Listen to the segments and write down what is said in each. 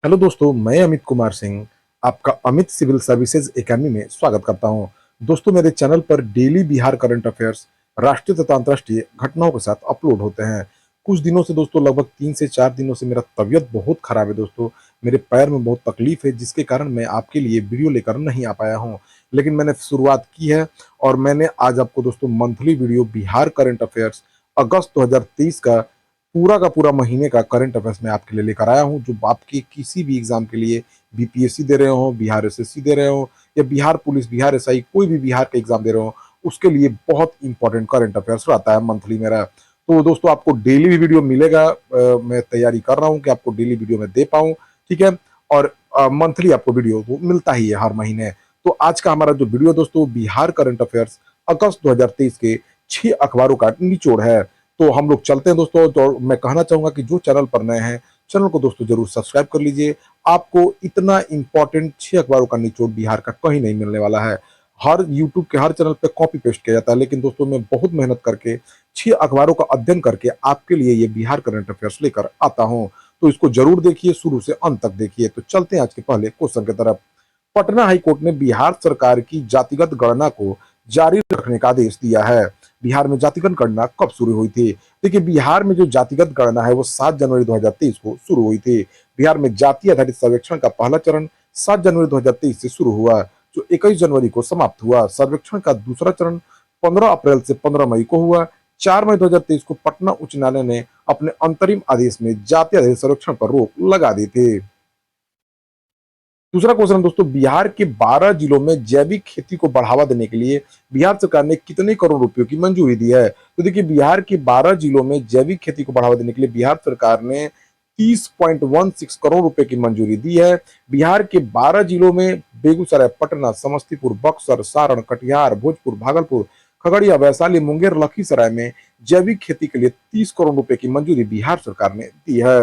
Hello दोस्तों, मैं अमित कुमार सिंह आपका अमित सिविल सर्विसेज एकेडमी में स्वागत करता हूं। दोस्तों, मेरे चैनल पर डेली बिहार करंट अफेयर्स, राष्ट्रीय तथा अंतर्राष्ट्रीय घटनाओं के साथ अपलोड होते हैं। कुछ दिनों से दोस्तों, लगभग 3 से 4 दिनों से मेरा तबीयत बहुत खराब है दोस्तों। मेरे पैर में बहुत तकलीफ है, जिसके कारण मैं आपके लिए वीडियो लेकर नहीं आ पाया हूं। लेकिन मैंने शुरुआत की है और मैंने आज आपको दोस्तों monthly video Bihar current affairs अगस्त 2023 का पूरा महीने का करंट अफेयर्स मैं आपके लिए लेकर आया हूँ, जो आपके किसी भी एग्जाम के लिए, बीपीएससी दे रहे हो, बिहार एसएससी दे रहे हो, या बिहार पुलिस, बिहार एसआई, कोई भी बिहार का एग्जाम दे रहे हो, उसके लिए बहुत इंपॉर्टेंट करंट अफेयर्स रहता है मंथली मेरा। तो दोस्तों, आपको डेली भी वीडियो मिलेगा। मैं तैयारी कर रहा हूँ कि आपको डेली वीडियो में दे पाऊँ, ठीक है। और मंथली आपको वीडियो वो मिलता ही है हर महीने। तो आज का हमारा जो वीडियो दोस्तों, बिहार करंट अफेयर्स अगस्त 2023 के 6 अखबारों का निचोड़ है। तो हम लोग चलते हैं दोस्तों। तो मैं कहना चाहूंगा कि जो चैनल पर नए हैं, चैनल को दोस्तों जरूर सब्सक्राइब कर लीजिए। आपको इतना इंपॉर्टेंट 6 अखबारों का निचोड़ बिहार का कहीं नहीं मिलने वाला है। हर यूट्यूब के हर चैनल पे कॉपी पेस्ट किया जाता है, लेकिन दोस्तों मैं बहुत मेहनत करके 6 अखबारों का अध्ययन करके आपके लिए ये बिहार करंट अफेयर्स लेकर आता हूँ। तो इसको जरूर देखिए, शुरू से अंत तक देखिए। तो चलते हैं आज के पहले क्वेश्चन की तरफ। पटना हाईकोर्ट ने बिहार सरकार की जातिगत गणना को जारी रखने का आदेश दिया है। बिहार में जातिगत गणना कब शुरू हुई थी? देखिए, बिहार में जो जातिगत गणना है वो 7 जनवरी 2023 को शुरू हुई थी। बिहार में जाति आधारित सर्वेक्षण का पहला चरण 7 जनवरी 2023 से शुरू हुआ, जो 21 जनवरी को समाप्त हुआ। सर्वेक्षण का दूसरा चरण 15 अप्रैल से 15 मई को हुआ। 4 मई 2023 को पटना उच्च न्यायालय ने अपने अंतरिम आदेश में जाति आधारित सर्वेक्षण पर रोक लगा दी थी। दूसरा क्वेश्चन दोस्तों, बिहार के 12 जिलों में जैविक खेती को बढ़ावा देने के लिए बिहार सरकार ने कितने करोड़ रुपयों की मंजूरी दी है? तो देखिए, बिहार के 12 जिलों में जैविक खेती को बढ़ावा देने के लिए बिहार सरकार ने 30.16 करोड़ रुपए की मंजूरी दी है। बिहार के 12 जिलों में बेगूसराय, पटना, समस्तीपुर, बक्सर, सारण, कटिहार, भोजपुर, भागलपुर, खगड़िया, वैशाली, मुंगेर, लखीसराय में जैविक खेती के लिए 30 करोड़ रुपए की मंजूरी बिहार सरकार ने दी है।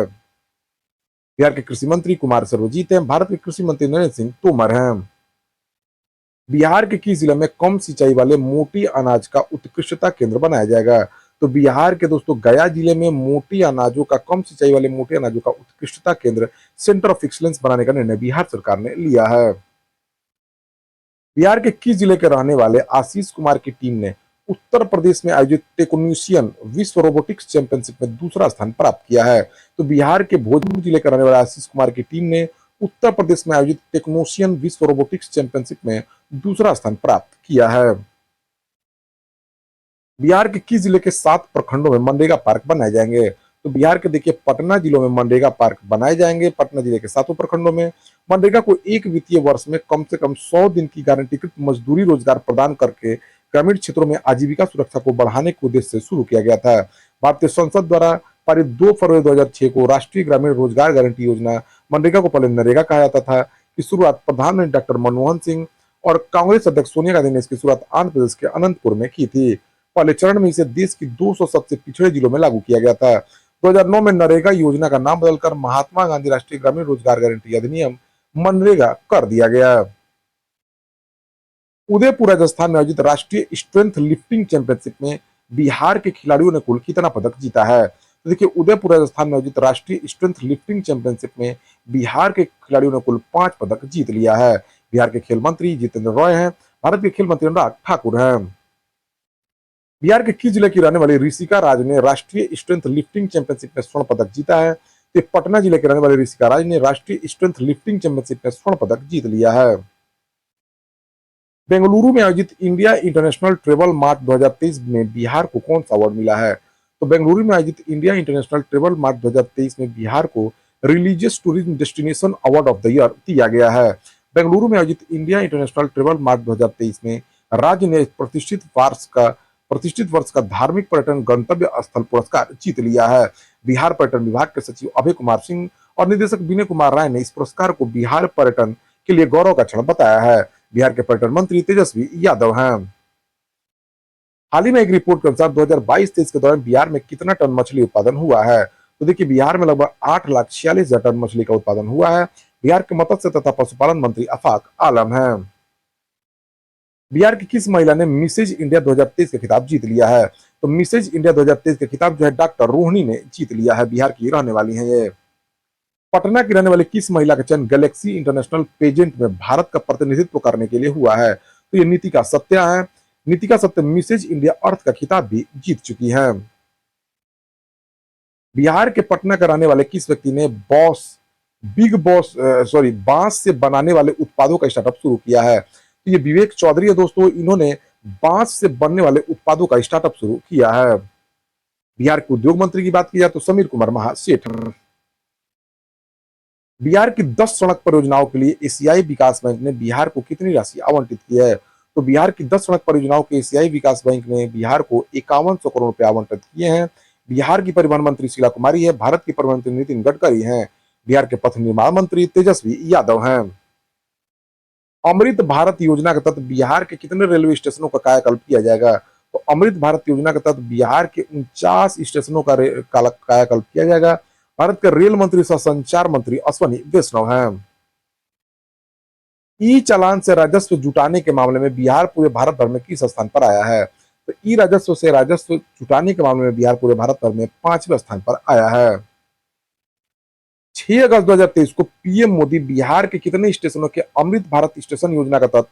बिहार के कृषि मंत्री कुमार सर्वजीत हैं। भारत के कृषि मंत्री नरेंद्र सिंह तोमर हैं। बिहार के किस जिले में कम सिंचाई वाले मोटी अनाज का उत्कृष्टता केंद्र बनाया जाएगा? तो बिहार के दोस्तों गया जिले में मोटी अनाजों का, कम सिंचाई वाले मोटे अनाजों का उत्कृष्टता केंद्र, सेंटर ऑफ एक्सीलेंस बनाने का निर्णय बिहार सरकार ने लिया है। बिहार के किस जिले के रहने वाले आशीष कुमार की टीम ने उत्तर प्रदेश में आयोजित टेक्नीशियन विश्व रोबोटिक्स चैंपियनशिप में दूसरा स्थान प्राप्त किया है? तो बिहार के भोजपुर जिले के रहने वाले आशीष कुमार की टीम ने उत्तर प्रदेश में आयोजित टेक्नीशियन विश्व रोबोटिक्स चैंपियनशिप में दूसरा स्थान प्राप्त किया है। बिहार के किस जिले के 7 प्रखंडों में मनरेगा पार्क बनाए जाएंगे? तो बिहार के देखिए पटना जिलों में मनरेगा पार्क बनाए जाएंगे। पटना जिले के 7 प्रखंडों में मनरेगा को एक वित्तीय वर्ष में कम से कम 100 दिन की गारंटीकृत मजदूरी रोजगार प्रदान करके ग्रामीण क्षेत्रों में आजीविका सुरक्षा को बढ़ाने के उद्देश्य से शुरू किया गया था। भारतीय संसद द्वारा पारित 2 फरवरी 2006 को राष्ट्रीय ग्रामीण रोजगार गारंटी योजना, मनरेगा को पहले नरेगा कहा जाता था, की शुरुआत प्रधानमंत्री डॉक्टर मनमोहन सिंह और कांग्रेस अध्यक्ष सोनिया गांधी ने इसकी शुरुआत आंध्र प्रदेश के अनंतपुर में की थी। पहले चरण में इसे देश की 200 सबसे पिछड़े जिलों में लागू किया गया था। 2009 में नरेगा योजना का नाम बदलकर महात्मा गांधी राष्ट्रीय ग्रामीण रोजगार गारंटी अधिनियम मनरेगा कर दिया गया। उदयपुर राजस्थान में आयोजित राष्ट्रीय स्ट्रेंथ लिफ्टिंग चैंपियनशिप में बिहार के खिलाड़ियों ने कुल कितना पदक जीता है? तो देखिए, उदयपुर राजस्थान में आयोजित राष्ट्रीय स्ट्रेंथ लिफ्टिंग चैंपियनशिप में बिहार के खिलाड़ियों ने कुल 5 पदक जीत लिया है। बिहार के खेल मंत्री जितेंद्र रॉय हैं। भारत के खेल मंत्री अनुराग ठाकुर हैं। बिहार के किस जिले की रहने वाली ऋषिका राज ने राष्ट्रीय स्ट्रेंथ लिफ्टिंग चैंपियनशिप में स्वर्ण पदक जीता है? तो पटना जिले के रहने वाले ऋषिका राज ने राष्ट्रीय स्ट्रेंथ लिफ्टिंग चैंपियनशिप में स्वर्ण पदक जीत लिया है। बेंगलुरु में आयोजित इंडिया इंटरनेशनल ट्रेवल मार्ट 2023 में बिहार को कौन सा अवार्ड मिला है? तो बेंगलुरु में आयोजित इंडिया इंटरनेशनल ट्रेवल मार्ट 2023 में बिहार को religious tourism destination award of the year दिया गया है। बेंगलुरु में आयोजित इंडिया इंटरनेशनल ट्रेवल मार्ट 2023 में राज्य ने प्रतिष्ठित वर्ष का धार्मिक पर्यटन गंतव्य स्थल पुरस्कार जीत लिया है। बिहार पर्यटन विभाग के सचिव अभय कुमार सिंह और निदेशक विनय कुमार राय ने इस पुरस्कार को बिहार पर्यटन के लिए गौरव का क्षण बताया है। बिहार के पर्यटन मंत्री तेजस्वी यादव हैं। हाल ही में एक रिपोर्ट के अनुसार 2022-23 के दौरान बिहार में कितना टन मछली उत्पादन हुआ है? तो देखिए, बिहार में लगभग 8,46,000 टन मछली का उत्पादन हुआ है। बिहार के मत्स्य तथा पशुपालन मंत्री अफाक आलम हैं। बिहार की किस महिला ने मिसेज इंडिया 2023 का खिताब जीत लिया है? तो मिसेज इंडिया 2023 का खिताब जो है डॉक्टर रोहिणी ने जीत लिया है। बिहार की रहने वाली है ये। पटना की रहने वाली किस महिला का चयन गैलेक्सी इंटरनेशनल पेजेंट में भारत का प्रतिनिधित्व करने के लिए हुआ है? तो ये नितिका सत्या है। नितिका सत्या मिसेज इंडिया अर्थ का खिताब भी जीत चुकी हैं। बिहार के पटना का रहने वाले किस व्यक्ति ने बिग बॉस बांस से बनाने वाले उत्पादों का स्टार्टअप शुरू किया है? तो ये विवेक चौधरी है दोस्तों, इन्होंने बांस से बनने वाले उत्पादों का स्टार्टअप शुरू किया है। बिहार के उद्योग मंत्री की बात की जाए तो समीर कुमार महासेठ। बिहार की 10 सड़क परियोजनाओं के लिए एशियाई विकास बैंक ने बिहार को कितनी राशि आवंटित की है? तो बिहार की 10 सड़क परियोजनाओं के एशियाई विकास बैंक ने बिहार को 5100 करोड़ रुपए आवंटित किए हैं। बिहार की परिवहन मंत्री शीला कुमारी है। भारत के परिवहन मंत्री नितिन गडकरी हैं। बिहार के पथ निर्माण मंत्री तेजस्वी यादव हैं। अमृत भारत योजना के तहत बिहार के कितने रेलवे स्टेशनों का कायाकल्प किया जाएगा? तो अमृत भारत योजना के तहत बिहार के 49 स्टेशनों का कायाकल्प किया जाएगा। भारत के रेल मंत्री सह संचार मंत्री अश्वनी वैष्णव हैं। ई चालान से राजस्व जुटाने के मामले में बिहार पूरे भारत भर में किस स्थान पर आया है? तो ई राजस्व से राजस्व जुटाने के मामले में बिहार पूरे भारत भर में 5वें स्थान पर आया है। 6 अगस्त 2023 को पीएम मोदी बिहार के कितने स्टेशनों के अमृत भारत स्टेशन योजना के तहत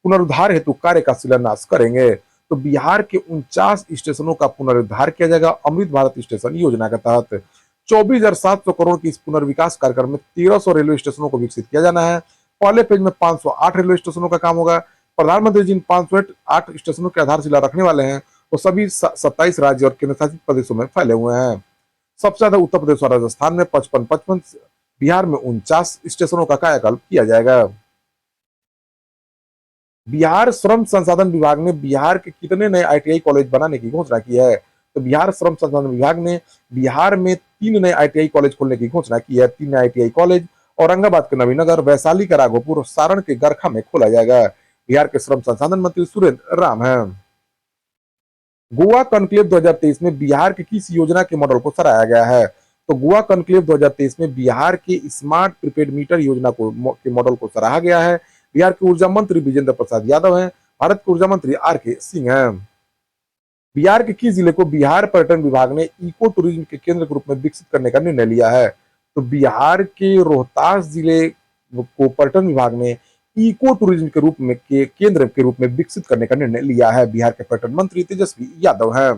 पुनरुद्धार हेतु कार्य का शिलान्यास करेंगे? तो बिहार के 49 स्टेशनों का पुनरुद्धार किया जाएगा अमृत भारत स्टेशन योजना के तहत। 24,700 करोड़ की इस पुनर्विकास कार्यक्रम में 1300 रेलवे स्टेशनों को विकसित किया जाना है। पहले फेज में 508 रेलवे स्टेशनों का काम होगा। प्रधानमंत्री जिन 508 स्टेशनों की आधारशिला रखने वाले हैं वो सभी 27 राज्य और केंद्र शासित प्रदेशों में फैले हुए हैं। सबसे ज्यादा उत्तर प्रदेश और राजस्थान में 55, बिहार में 49 स्टेशनों का कायाकल्प किया जाएगा। बिहार श्रम संसाधन विभाग ने बिहार के कितने नए आईटीआई कॉलेज बनाने की घोषणा की है? तो बिहार श्रम संसाधन विभाग ने बिहार में 3 नए आईटीआई कॉलेज खोलने की घोषणा की है। 3 नए आईटीआई कॉलेज औरंगाबाद के नवीनगर, वैशाली का राघोपुर और सारण के गरखा में खोला जाएगा। बिहार के श्रम संसाधन मंत्री सुरेंद्र राम है। गोवा कॉन्क्लेव 2023 में बिहार की किस योजना के मॉडल को सराहा गया है? तो गोवा कॉन्क्लेव 2023 में बिहार के स्मार्ट प्रीपेड मीटर योजना के मॉडल को सराहा गया है। बिहार के ऊर्जा मंत्री विजेंद्र प्रसाद यादव हैं। भारत के ऊर्जा मंत्री आर के सिंह हैं। बिहार के किस जिले को बिहार पर्यटन विभाग ने इको टूरिज्म के केंद्र के रूप में विकसित करने का निर्णय लिया है? तो बिहार के रोहतास जिले को पर्यटन विभाग ने इको टूरिज्म के रूप में केंद्र के रूप में विकसित करने का निर्णय लिया है। बिहार के पर्यटन मंत्री तेजस्वी यादव हैं।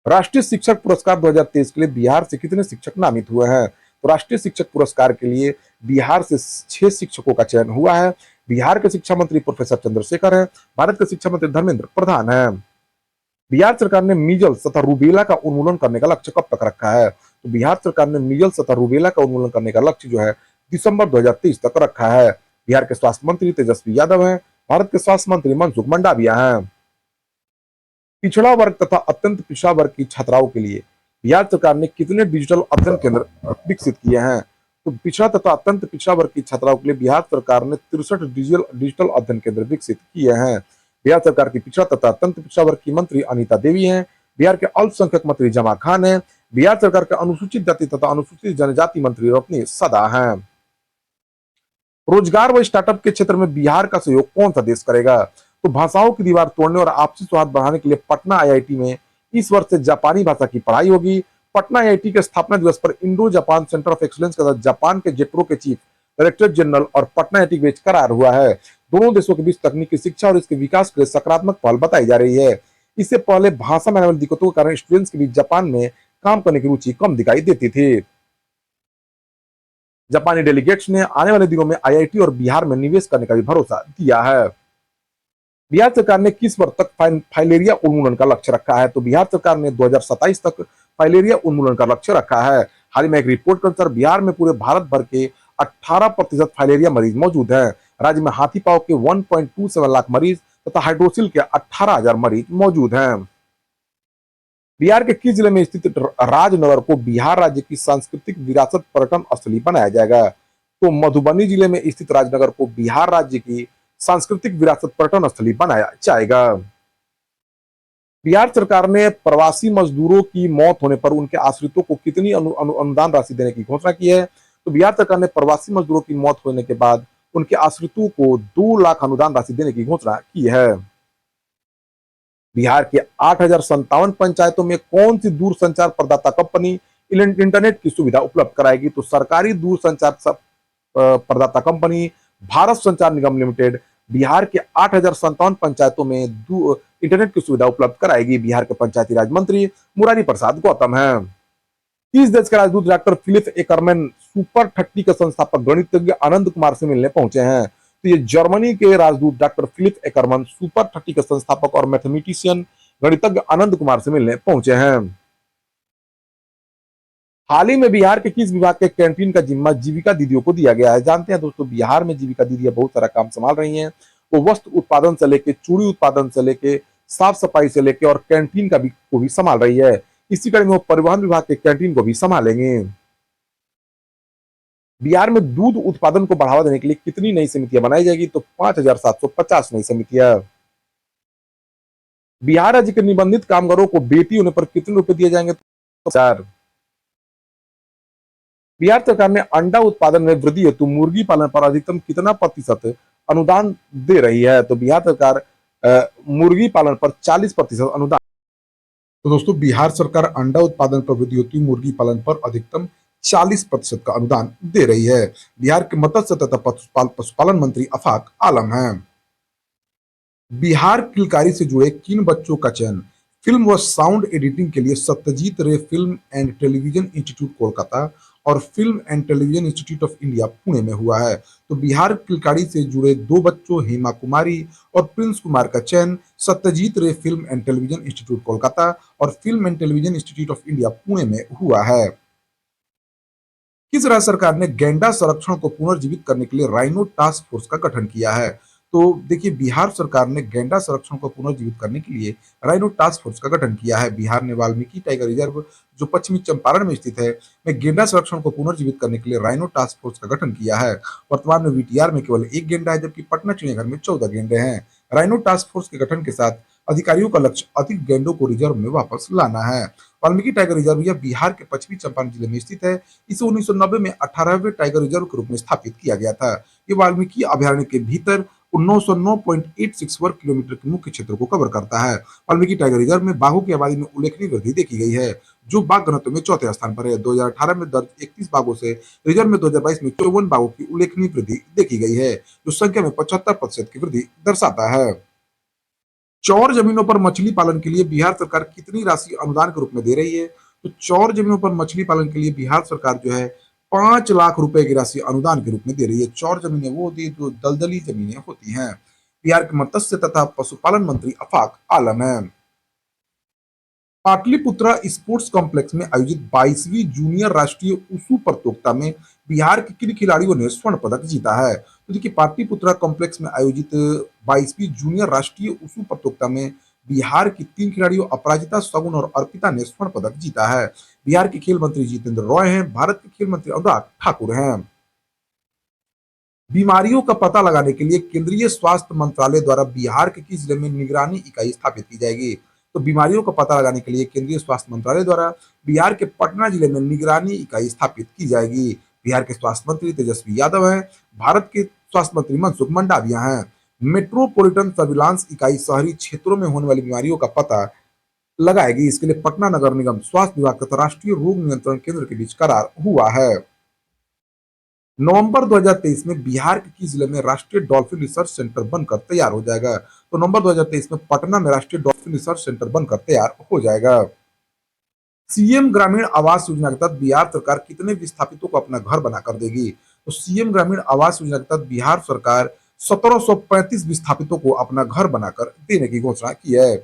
राष्ट्रीय शिक्षक पुरस्कार 2023 के लिए बिहार से कितने शिक्षक नामित हुए हैं? तो राष्ट्रीय शिक्षक पुरस्कार के लिए बिहार से 6 शिक्षकों का चयन हुआ है। बिहार के शिक्षा मंत्री प्रोफेसर चंद्रशेखर हैं। भारत के शिक्षा मंत्री धर्मेंद्र प्रधान हैं। बिहार सरकार ने मीजल्स तथा रूबेला का उन्मूलन करने का लक्ष्य कब तक रखा है? तो बिहार सरकार ने मीजल्स तथा रूबेला का उन्मूलन करने का लक्ष्य जो है दिसंबर 2023 तक रखा है। बिहार के स्वास्थ्य मंत्री तेजस्वी यादव हैं। भारत के स्वास्थ्य मंत्री मनसुख मंडाविया हैं। पिछड़ा वर्ग तथा अत्यंत पिछड़ा वर्ग की छात्राओं के लिए बिहार सरकार ने कितने डिजिटल अध्ययन केंद्र विकसित किए हैं? तो पिछड़ा तथा अत्यंत पिछड़ा वर्ग की छात्राओं के लिए बिहार सरकार ने 63 डिजिटल अध्ययन केंद्र विकसित किए हैं। बिहार सरकार की पिछड़ा तथा अत्यंत पिछड़ा वर्ग की मंत्री अनिता देवी हैं। बिहार के अल्पसंख्यक मंत्री जमा खान हैं। बिहार सरकार के अनुसूचित जाति तथा अनुसूचित जनजाति मंत्री रत्नी सदा हैं। रोजगार व स्टार्टअप के क्षेत्र में बिहार का सहयोग कौन सा देश करेगा? तो भाषाओं की दीवार तोड़ने और आपसी सौहार्द बढ़ाने के लिए पटना आईआईटी में इस वर्ष से जापानी भाषा की पढ़ाई होगी। पटना आईआईटी के स्थापना दिवस पर Indo Japan centre of excellence के साथ जापान के जेट्रो के चीफ डायरेक्टर जनरल और पटना आईआईटी के बीच करार हुआ है। दोनों देशों के बीच तकनीकी शिक्षा और इसके विकास के लिए सकारात्मक पहल बताई जा रही है। इससे पहले भाषा में आने वाली दिक्कतों के कारण स्टूडेंट्स के बीच जापान में काम करने की रुचि कम दिखाई देती थी। जापानी डेलीगेट्स ने आने वाले दिनों में आईआईटी और बिहार में निवेश करने का भी भरोसा दिया है। बिहार सरकार ने किस वर्ष तक फाइलेरिया उन्मूलन का लक्ष्य रखा है? तो बिहार सरकार ने 2027 तक फाइलेरिया उन्मूलन का लक्ष्य रखा है। हाल ही में एक रिपोर्ट के अनुसार बिहार में पूरे भारत भर के 18% फाइलेरिया मरीज मौजूद हैं। राज्य में हाथी पांव के 1.27 लाख मरीज तथा हाइड्रोसिल के 18,000 मरीज मौजूद हैं। बिहार के किस जिले में स्थित राजनगर को बिहार राज्य की सांस्कृतिक विरासत पर्यटन स्थली बनाया जाएगा? तो मधुबनी जिले में स्थित राजनगर को बिहार राज्य की सांस्कृतिक विरासत पर्यटन स्थली बनाया जाएगा। बिहार सरकार ने प्रवासी मजदूरों की मौत होने पर उनके आश्रितों को कितनी अनुदान राशि देने की घोषणा की है? तो बिहार सरकार ने प्रवासी मजदूरों की मौत होने के बाद उनके आश्रितों को 2 लाख अनुदान राशि देने की घोषणा की है। बिहार के 8,057 पंचायतों में कौन सी दूरसंचार प्रदाता कंपनी इंटरनेट की सुविधा उपलब्ध कराएगी। तो सरकारी दूरसंचार प्रदाता कंपनी भारत संचार निगम लिमिटेड बिहार के 8,057 पंचायतों में इंटरनेट की सुविधा उपलब्ध कराएगी। बिहार के पंचायती राज मंत्री मुरारी प्रसाद गौतम है। इस देश के राजदूत डॉक्टर फिलिप एकरमैन सुपर 30 के संस्थापक गणितज्ञ आनंद कुमार से मिलने पहुंचे हैं। तो ये जर्मनी के राजदूत डॉक्टर फिलिप एकरमैन सुपर 30 के संस्थापक और मैथमेटिशियन गणितज्ञ आनंद कुमार से मिलने पहुंचे हैं। हाल ही में बिहार के किस विभाग के कैंटीन का जिम्मा जीविका दीदियों को दिया गया है? जानते हैं दोस्तों, बिहार में जीविका दीदियां बहुत सारा काम संभाल रही हैं। वो वस्त्र उत्पादन से लेके, चूड़ी उत्पादन से लेके, साफ सफाई से लेके और कैंटीन का भी को भी संभाल रही है। इसी कड़ी में वो परिवहन विभाग के कैंटीन को भी संभालेंगे। बिहार में दूध उत्पादन को बढ़ावा देने के लिए कितनी नई समितियां बनाई जाएगी? तो 5,750 नई समितियां। बिहार राज्य के निबंधित कामगारों को बेटी होने पर कितने रुपए दिए जाएंगे? तो 4। बिहार सरकार ने अंडा उत्पादन में वृद्धि हेतु मुर्गी पालन पर अधिकतम कितना प्रतिशत अनुदान दे रही है? तो बिहार सरकार मुर्गी पालन पर 40% अनुदान। तो दोस्तों, बिहार सरकार अंडा उत्पादन पर वृद्धि हेतु मुर्गी पालन पर अधिकतम 40% का अनुदान दे रही है। बिहार के मत्स्य तथा पशुपालन मंत्री अफाक आलम हैं। बिहार किलकारी से जुड़े किन बच्चों का चयन फिल्म व साउंड एडिटिंग के लिए Satyajit Ray film and television institute Kolkata और film and television institute of India Pune में हुआ है? तो बिहार किलकारी से जुड़े 2 बच्चों हेमा कुमारी और प्रिंस कुमार का चयन Satyajit Ray film and television institute Kolkata और film and television institute of India Pune में हुआ है। किस राज्य सरकार ने गैंडा संरक्षण को पुनर्जीवित करने के लिए राइनो टास्क फोर्स का गठन किया है? तो देखिए, बिहार सरकार ने गैंडा संरक्षण को पुनर्जीवित करने के लिए राइनो टास्क फोर्स का गठन किया है। बिहार ने वाल्मीकि टाइगर रिजर्व जो पश्चिमी चंपारण में स्थित है में गैंडा संरक्षण को पुनर्जीवित करने के लिए राइनो टास्क फोर्स का गठन किया है। वर्तमान में वीटीआर में केवल 1 गैंडा है, जबकि पटना चिड़ियाघर में 14 गैंडे हैं। राइनो टास्क फोर्स के गठन के साथ अधिकारियों का लक्ष्य अधिक गैंडों को रिजर्व में वापस लाना है। वाल्मीकि टाइगर रिजर्व यह बिहार के पश्चिमी चंपारण जिले में स्थित है। इसे 1990 में 18वें टाइगर रिजर्व के रूप में स्थापित किया गया था। ये वाल्मीकि अभयारण्य के भीतर 909.86 वर्ग किलोमीटर के मुख्य क्षेत्र को कवर करता है। वाल्मीकि टाइगर रिजर्व में बाघों की आबादी में उल्लेखनीय वृद्धि देखी गई है, जो बाघ घनत्व में 4थे स्थान पर है। 2018 में दर्ज 31 बाघों से रिजर्व में 2022 में 54 बाघों की उल्लेखनीय वृद्धि देखी गई है, जो संख्या में 75% की वृद्धि दर्शाता है। चौर जमीनों पर मछली पालन के लिए बिहार सरकार कितनी राशि अनुदान के रूप में दे रही है? तो चौर जमीनों पर मछली पालन के लिए बिहार सरकार जो है 5 लाख रुपए की राशि अनुदान के रूप में दे रही है। चौर जमीनें वो होती है जो दलदली जमीनें होती हैं। बिहार के मत्स्य तथा पशुपालन मंत्री अफाक आलम है। पाटलिपुत्रा स्पोर्ट्स कॉम्प्लेक्स में आयोजित 22वीं जूनियर राष्ट्रीय वुशु प्रतियोगिता में बिहार के किन खिलाड़ियों ने स्वर्ण पदक जीता है? तो देखिए, पाटलिपुत्रा कॉम्प्लेक्स में आयोजित 22वीं जूनियर राष्ट्रीय वुशु प्रतियोगिता में बिहार की 3 खिलाड़ियों अपराजिता, सगुन और अर्पिता ने स्वर्ण पदक जीता है। बिहार के खेल मंत्री जितेंद्र रॉय हैं। भारत के खेल मंत्री अनुराग ठाकुर हैं। बीमारियों का पता लगाने के लिए केंद्रीय स्वास्थ्य मंत्रालय द्वारा बिहार के किस जिले में निगरानी इकाई स्थापित की जाएगी? तो बीमारियों का पता लगाने के लिए केंद्रीय स्वास्थ्य मंत्रालय द्वारा बिहार के पटना जिले में निगरानी इकाई स्थापित की जाएगी। बिहार के स्वास्थ्य मंत्री तेजस्वी यादव हैं। भारत के स्वास्थ्य मंत्री मनसुख मंडाविया हैं। मेट्रोपॉलिटन सर्विलांस इकाई शहरी क्षेत्रों में होने वाली बीमारियों का पता लगाएगी। इसके लिए पटना नगर निगम, स्वास्थ्य विभाग तथा राष्ट्रीय रोग नियंत्रण केंद्र के बीच करार हुआ है। नवंबर 2023 में बिहार के किस जिले में राष्ट्रीय डॉल्फिन रिसर्च सेंटर बनकर तैयार हो जाएगा? तो नवंबर 2023 में पटना में राष्ट्रीय डॉल्फिन रिसर्च सेंटर बनकर तैयार हो जाएगा। सीएम ग्रामीण आवास योजना के तहत बिहार सरकार कितने विस्थापितों को अपना घर बनाकर देगी? तो सीएम ग्रामीण आवास योजना के तहत बिहार सरकार 1735 विस्थापितों को अपना घर बनाकर देने की घोषणा की है।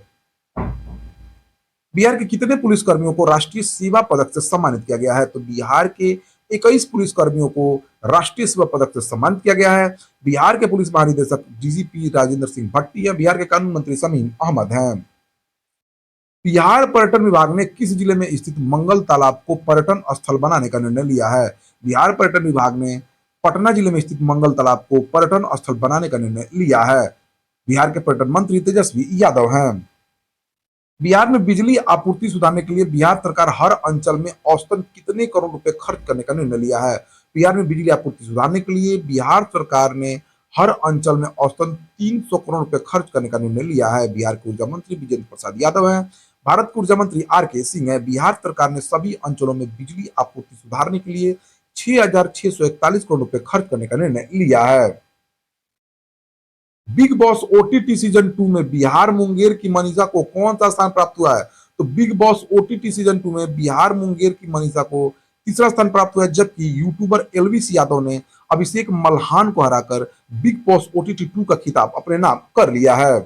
बिहार के कितने पुलिस कर्मियों को राष्ट्रीय सेवा पदक से सम्मानित किया गया है? तो बिहार के 21 पुलिस कर्मियों को राष्ट्रीय सेवा पदक से सम्मानित किया गया है। बिहार के पुलिस महानिदेशक डीजीपी राजेंद्र सिंह भट्टी हैं। बिहार के कानून मंत्री शमीम अहमद हैं। बिहार पर्यटन विभाग ने किस जिले में स्थित मंगल तालाब को पर्यटन स्थल बनाने का निर्णय लिया है? बिहार पर्यटन विभाग ने पटना जिले में स्थित मंगल तालाब को पर्यटन स्थल बनाने का निर्णय लिया है। बिहार के पर्यटन मंत्री तेजस्वी यादव हैं। बिहार में बिजली आपूर्ति सुधारने के लिए बिहार सरकार हर अंचल में औसतन कितने करोड़ रुपए खर्च करने का निर्णय लिया है? बिहार में बिजली आपूर्ति सुधारने के लिए बिहार सरकार ने हर अंचल में औसतन 300 करोड़ रुपए खर्च करने का निर्णय लिया है। बिहार के ऊर्जा मंत्री विजेंद्र प्रसाद यादव हैं। भारत के ऊर्जा मंत्री आर के सिंह है। बिहार सरकार ने सभी अंचलों में बिजली आपूर्ति सुधारने के लिए 6,641 करोड़ रुपए खर्च करने का निर्णय लिया है। बिग बॉस ओटीटी सीजन 2 में बिहार मुंगेर की मनीषा को कौन सा स्थान प्राप्त हुआ है? तो बिग बॉस ओटीटी सीजन 2 में बिहार मुंगेर की मनीषा को तीसरा स्थान प्राप्त हुआ है, जबकि यूट्यूबर एलवीस यादव ने अभिषेक मल्हान को हराकर बिग बॉस ओटीटी 2 का खिताब अपने नाम कर लिया है।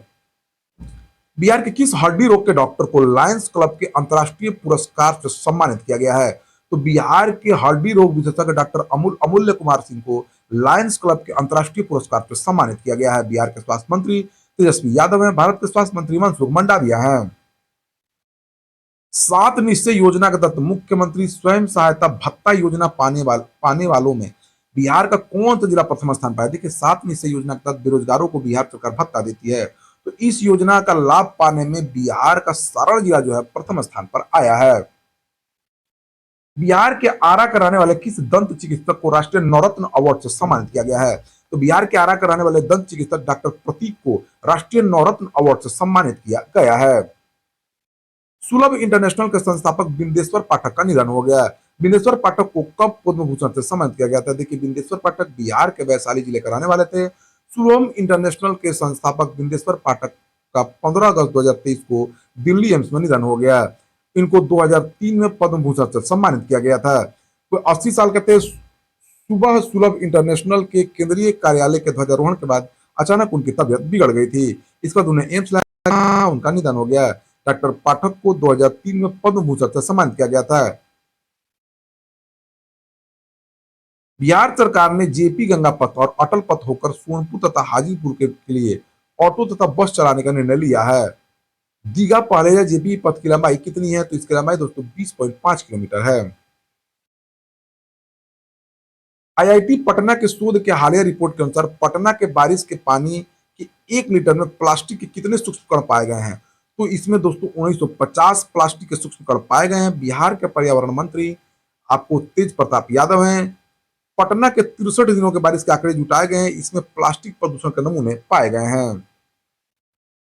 बिहार के किस हड्डी रोग के डॉक्टर को लायंस क्लब के अंतर्राष्ट्रीय पुरस्कार से सम्मानित किया गया है? तो बिहार के हड्डी रोग विशेषज्ञ डॉक्टर अमूल्य कुमार सिंह को लायंस क्लब के अंतर्राष्ट्रीय पुरस्कार से सम्मानित किया गया है। बिहार के स्वास्थ्य मंत्री तेजस्वी यादव हैं। भारत के स्वास्थ्य मंत्री मनसुख मंडाविया हैं। 7 निश्चय योजना के तहत मुख्यमंत्री स्वयं सहायता भत्ता योजना पाने वालों में बिहार का कौन सा जिला प्रथम स्थान पर है? देखिए, 7 निश्चय योजना के तहत बेरोजगारों को बिहार सरकार भत्ता देती है, तो इस योजना का लाभ पाने में बिहार का सारण जिला जो है प्रथम स्थान पर आया है। बिहार के आरा के रहने वाले किस दंत चिकित्सक को राष्ट्रीय नवरत्न अवार्ड से सम्मानित किया गया है? तो बिहार के आरा के रहने वाले दंत चिकित्सक डॉक्टर प्रतीक को राष्ट्रीय नवरत्न अवार्ड से सम्मानित किया गया है। सुलभ इंटरनेशनल के संस्थापक बिंदेश्वर पाठक का निधन हो गया है। बिंदेश्वर पाठक को कब पद्म भूषण से सम्मानित किया गया था? देखिए, बिंदेश्वर पाठक बिहार के वैशाली जिले के रहने वाले थे। सुलभ इंटरनेशनल के संस्थापक बिंदेश्वर पाठक का 15 अगस्त 2023 को दिल्ली एम्स में निधन हो गया। इनको 2003 में पद्म भूषण से सम्मानित किया गया था। तो 80 साल के थे। सुबह सुलभ इंटरनेशनल के केंद्रीय कार्यालय के ध्वजारोहण के बाद अचानक उनकी तबीयत बिगड़ गई थी। इस बाद उन्हें एम्स लाया, उनका निधन हो गया। डॉक्टर पाठक को 2003 में पद्म भूषण से सम्मानित किया गया था। बिहार सरकार ने जेपी गंगा पथ और अटल पथ होकर सोनपुर तथा हाजीपुर के लिए ऑटो तथा बस चलाने का निर्णय लिया है। दीघा पहले जेपी पथ की लंबाई कितनी है? तो इसकी लंबाई दोस्तों 20.5 किलोमीटर है। आईआईटी पटना के शोध के हालिया रिपोर्ट के अनुसार पटना के बारिश के पानी के 1 लीटर में प्लास्टिक के कितने सूक्ष्म कण पाए गए हैं? तो इसमें दोस्तों 1950 प्लास्टिक के सूक्ष्म कण पाए गए हैं। बिहार के पर्यावरण मंत्री आपको तेज प्रताप यादव हैं। पटना के 63 दिनों के बारिश के आंकड़े जुटाए गए हैं। इसमें प्लास्टिक प्रदूषण के नमूने पाए गए हैं।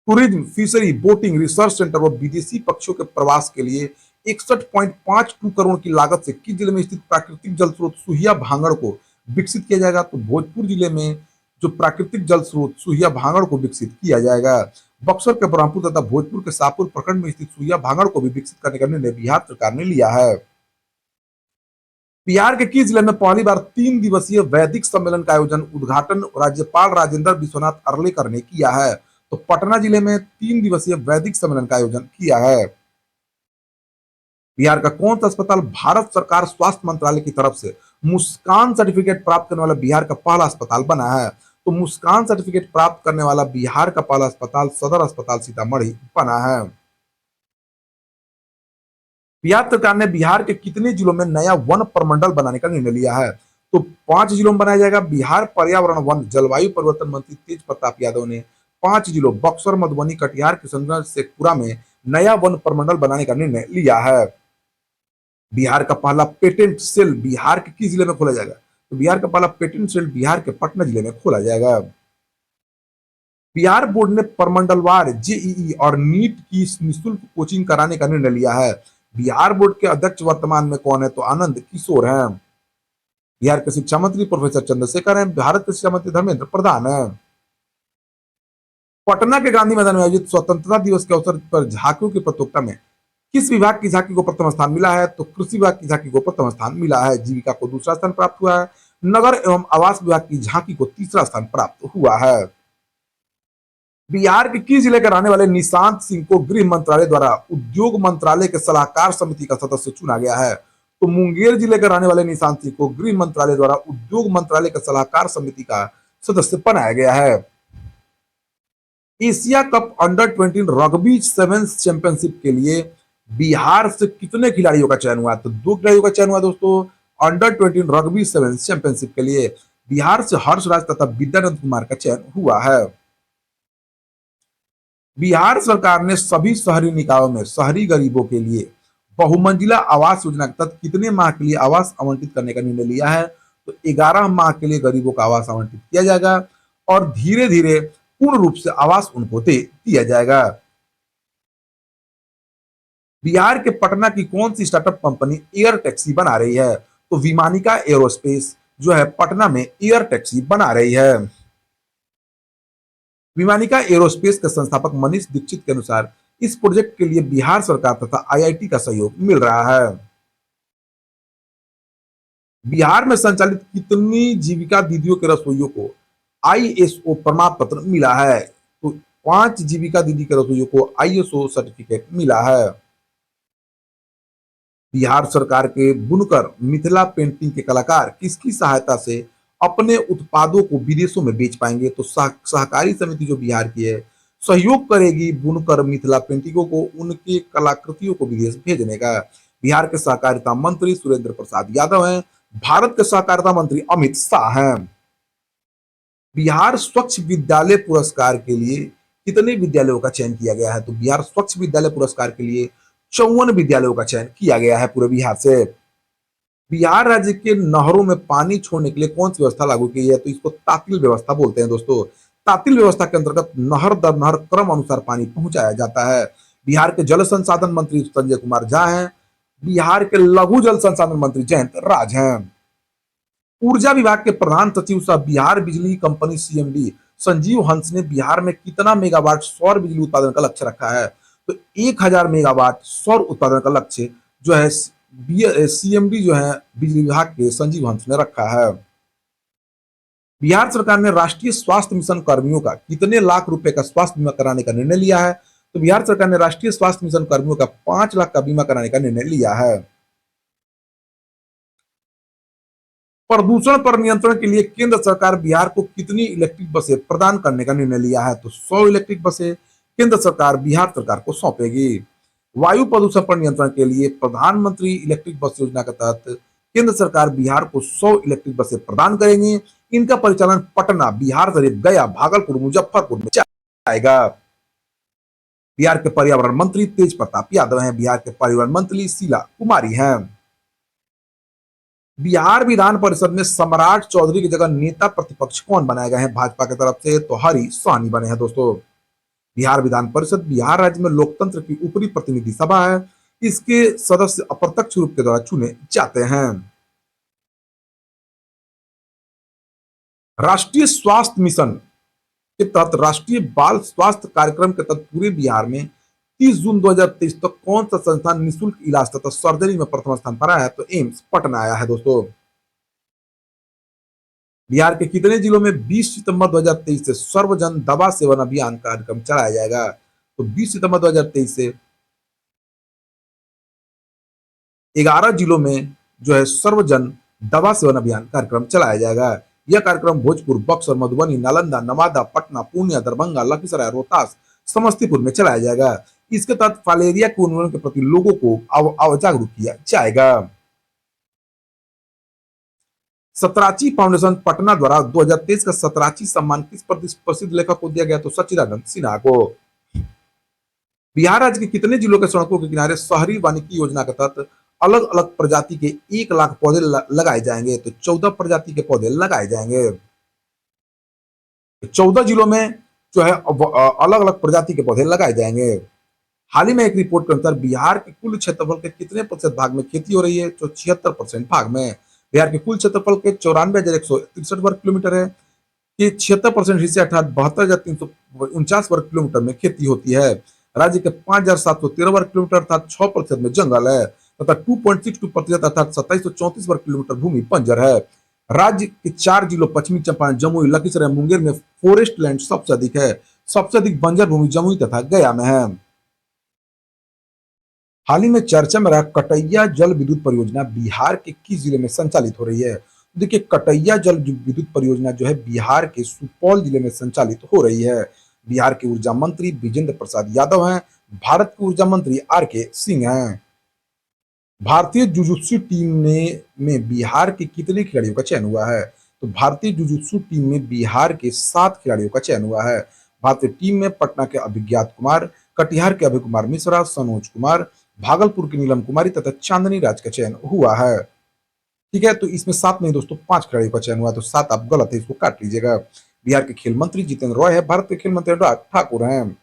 Tourism, fishery, boating, research centre व विदेशी पक्षियों के प्रवास के लिए 61.52 करोड़ की लागत से किस जिले में स्थित प्राकृतिक जल स्रोत सुहिया भांगड़ को विकसित किया जाएगा? तो भोजपुर जिले में जो प्राकृतिक जल स्रोत सुहिया भांगड़ को विकसित किया जाएगा। बक्सर के ब्रह्मपुर तथा भोजपुर के शाहपुर प्रखंड में स्थित सुहिया भांगड़ को भी विकसित करने का निर्णय बिहार सरकार ने लिया है। बिहार के किस जिले में पहली बार 3 दिवसीय वैदिक सम्मेलन का उद्घाटन राज्यपाल राजेंद्र विश्वनाथ अर्लेकर ने किया है? तो पटना जिले में 3 दिवसीय वैदिक सम्मेलन का आयोजन किया है। बिहार का कौन सा अस्पताल भारत सरकार स्वास्थ्य मंत्रालय की तरफ से मुस्कान सर्टिफिकेट प्राप्त करने वाला बिहार का पहला अस्पताल बना है? तो मुस्कान सर्टिफिकेट प्राप्त करने वाला बिहार का पहला अस्पताल सदर अस्पताल सीतामढ़ी बना है। बिहार सरकार ने बिहार के कितने जिलों में नया वन प्रमंडल बनाने का निर्णय लिया है? तो 5 जिलों में बनाया जाएगा। बिहार पर्यावरण वन जलवायु परिवर्तन मंत्री तेज प्रताप यादव ने 5 जिलों बक्सर, मधुबनी, कटिहार, किशनगंज, शेखपुरा में नया वन प्रमंडल बनाने का निर्णय लिया है। बिहार का पहला पेटेंट सेल बिहार के किस जिले में खोला जाएगा? तो बिहार का पहला पेटेंट सेल बिहार के पटना जिले में खोला जाएगा। बिहार बोर्ड ने प्रमंडलवार जेईई और नीट की निःशुल्क कोचिंग कराने का निर्णय लिया है। बिहार बोर्ड के अध्यक्ष वर्तमान में कौन है? तो आनंद किशोर हैं। बिहार के शिक्षा मंत्री प्रोफेसर चंद्रशेखर हैं। भारत के शिक्षा मंत्री धर्मेंद्र प्रधान हैं। पटना के गांधी मैदान में आयोजित स्वतंत्रता दिवस के अवसर पर झांकियों की प्रतियोगिता में किस विभाग की झांकी को प्रथम स्थान मिला है? तो कृषि विभाग की झांकी को प्रथम स्थान मिला है। जीविका को दूसरा स्थान प्राप्त हुआ है। नगर एवं आवास विभाग की झांकी को तीसरा स्थान प्राप्त हुआ है। बिहार के किस जिले के रहने वाले निशांत सिंह को गृह मंत्रालय द्वारा उद्योग मंत्रालय के सलाहकार समिति का सदस्य चुना गया है? तो मुंगेर जिले के रहने वाले निशांत सिंह को गृह मंत्रालय द्वारा उद्योग मंत्रालय के सलाहकार समिति का सदस्य बनाया गया है। Asia cup under 20 rugby sevens championship के लिए बिहार से कितने खिलाड़ियों का चयन हुआ? तो 2 खिलाड़ियों का चयन हुआ दोस्तों। अंडर 20 रग्बी सेवेंस चैंपियनशिप के लिए बिहार से हर्षराज तथा विद्यानंद कुमार का चयन हुआ है। बिहार सरकार ने सभी शहरी निकायों में शहरी गरीबों के लिए बहुमंजिला आवास योजना के तहत कितने माह के लिए आवास आवंटित करने का निर्णय लिया है? तो 11 माह के लिए गरीबों का आवास आवंटित किया जाएगा और धीरे धीरे पूर्ण रूप से आवास उनको दे दिया जाएगा। बिहार के पटना की कौन सी स्टार्टअप कंपनी एयर टैक्सी बना रही है? तो विमानिका एरोस्पेस जो है पटना में एयर टैक्सी बना रही है। विमानिका एरोस्पेस के संस्थापक मनीष दीक्षित के अनुसार इस प्रोजेक्ट के लिए बिहार सरकार तथा आईआईटी का सहयोग मिल रहा है। बिहार में संचालित कितनी जीविका दीदियों के रसोइयों को आईएसओ प्रमाण पत्र मिला है? तो 5 जीविका दीदी के रसोइयों को आईएसओ सर्टिफिकेट मिला है। बिहार सरकार के बुनकर मिथिला पेंटिंग के कलाकार किसकी सहायता से अपने उत्पादों को विदेशों में बेच पाएंगे? तो सहकारी समिति जो बिहार की है सहयोग करेगी बुनकर मिथिला पेंटिंगों को उनकी कलाकृतियों को विदेश भेजने का। बिहार के सहकारिता मंत्री सुरेंद्र प्रसाद यादव हैं। भारत के सहकारिता मंत्री अमित शाह हैं। बिहार स्वच्छ विद्यालय पुरस्कार के लिए कितने विद्यालयों का चयन किया गया है? तो बिहार स्वच्छ विद्यालय पुरस्कार के लिए 54 विद्यालयों का चयन किया गया है पूरे बिहार से। बिहार राज्य के नहरों में पानी छोड़ने के लिए कौन सी व्यवस्था लागू की है? तो इसको तातिल व्यवस्था बोलते हैं दोस्तों। तातिल व्यवस्था के अंतर्गत नहर दर नहर क्रम अनुसार पानी पहुंचाया जाता है। बिहार के जल संसाधन मंत्री संजय कुमार झा हैं। बिहार के लघु जल संसाधन मंत्री जयंत राज हैं। ऊर्जा विभाग के प्रधान सचिव सह बिहार बिजली कंपनी सीएमडी संजीव हंस ने बिहार में कितना मेगावाट सौर बिजली उत्पादन का लक्ष्य रखा है? तो 1000 मेगावाट सौर उत्पादन का लक्ष्य जो है सीएमडी जो है बिजली विभाग के संजीव हंस ने रखा है। बिहार सरकार ने राष्ट्रीय स्वास्थ्य मिशन कर्मियों का कितने लाख रुपए का स्वास्थ्य बीमा कराने का निर्णय लिया है? तो बिहार सरकार ने राष्ट्रीय स्वास्थ्य मिशन कर्मियों का 5 लाख का बीमा कराने का निर्णय लिया है। प्रदूषण पर नियंत्रण के लिए केंद्र सरकार बिहार को कितनी इलेक्ट्रिक बसें प्रदान करने का निर्णय लिया है? तो 100 इलेक्ट्रिक बसें केंद्र सरकार बिहार सरकार को सौंपेगी। वायु प्रदूषण पर नियंत्रण के लिए प्रधानमंत्री इलेक्ट्रिक बस योजना के तहत केंद्र सरकार बिहार को 100 इलेक्ट्रिक बसें प्रदान करेंगी। इनका परिचालन पटना, बिहार शरीफ, गया, भागलपुर, मुजफ्फरपुर में जाएगा। बिहार के पर्यावरण मंत्री तेज प्रताप यादव हैं। बिहार के परिवहन मंत्री शीला कुमारी हैं। बिहार विधान परिषद में सम्राट चौधरी की जगह नेता प्रतिपक्ष कौन बनाए गए हैं भाजपा की तरफ से? तो हरी सोनी बने हैं दोस्तों। बिहार विधान परिषद बिहार राज्य में लोकतंत्र की ऊपरी प्रतिनिधि सभा है। इसके सदस्य अप्रत्यक्ष रूप के द्वारा चुने जाते हैं। राष्ट्रीय स्वास्थ्य मिशन के तहत राष्ट्रीय बाल स्वास्थ्य कार्यक्रम के तहत पूरे बिहार में 30 जून 2023 तक कौन सा संस्थान निःशुल्क इलाज तथा सर्जरी में प्रथम स्थान पर आया है? तो एम्स पटना आया है दोस्तों। बिहार के कितने जिलों में 20 सितंबर 2023 से सर्वजन दवा सेवन अभियान कार्यक्रम चलाया जाएगा? तो 20 सितंबर 2023 से 11 जिलों में जो है सर्वजन दवा सेवन अभियान कार्यक्रम चलाया जाएगा। यह कार्यक्रम भोजपुर, बक्सर, मधुबनी, नालंदा, नवादा, पटना, पूर्णिया, दरभंगा, लखीसराय, रोहतास, समस्तीपुर में चलाया जाएगा। इसके तहत फाइलेरिया के उन्मूलन के प्रति लोगों को जागरूक किया जाएगा। सतराची फाउंडेशन पटना द्वारा 2023 का सतराची सम्मान किस प्रसिद्ध लेखक को दिया गया? तो सच्चिदानंद सिन्हा को। बिहार राज्य के कितने जिलों के सड़कों के किनारे शहरी वानिकी योजना के तहत अलग अलग प्रजाति के 1 लाख पौधे लगाए जाएंगे? तो 14 प्रजाति के पौधे लगाए जाएंगे। 14 जिलों में जो है अलग अलग प्रजाति के पौधे लगाए जाएंगे। हाल ही में एक रिपोर्ट के अनुसार बिहार के कुल क्षेत्रफल के कितने प्रतिशत भाग में खेती हो रही है? तो 76% भाग में। बिहार के कुल क्षेत्रफल के 94,163 वर्ग किलोमीटर है कि 76% हिस्से अर्थात 72,349 वर्ग किलोमीटर में खेती होती है। राज्य के 5,713 वर्ग किलोमीटर अर्थात 6% में जंगल है तथा 2.62% अर्थात 2734 वर्ग किलोमीटर भूमि बंजर है। राज्य के 4 जिलों पश्चिमी चंपारण, जमुई, लखीसराय, मुंगेर में फॉरेस्ट लैंड सबसे अधिक है। सबसे अधिक बंजर भूमि जमुई तथा गया में है। हाल ही में चर्चा में रहा कटैया जल विद्युत परियोजना बिहार के किस जिले में संचालित हो रही है? देखिए कटैया जल विद्युत परियोजना जो है बिहार के सुपौल जिले में संचालित हो रही है। बिहार के ऊर्जा मंत्री विजेंद्र प्रसाद यादव हैं। भारत के ऊर्जा मंत्री आर के सिंह हैं। भारतीय जुजुत्सु टीम में बिहार के कितने खिलाड़ियों का चयन हुआ है? तो भारतीय जुजुत्सु टीम में बिहार के 7 खिलाड़ियों का चयन हुआ है। भारतीय टीम में पटना के अभिज्ञात कुमार, कटिहार के अभय कुमार मिश्रा, सनोज कुमार, भागलपुर की नीलम कुमारी तथा चांदनी राज का चयन हुआ है। ठीक है, तो इसमें 7 नहीं दोस्तों 5 खिलाड़ियों का चयन हुआ, तो 7 आप गलत है, इसको काट लीजिएगा। बिहार के खेल मंत्री जितेंद्र रॉय है। भारत के खेल मंत्री अनुराग ठाकुर हैं।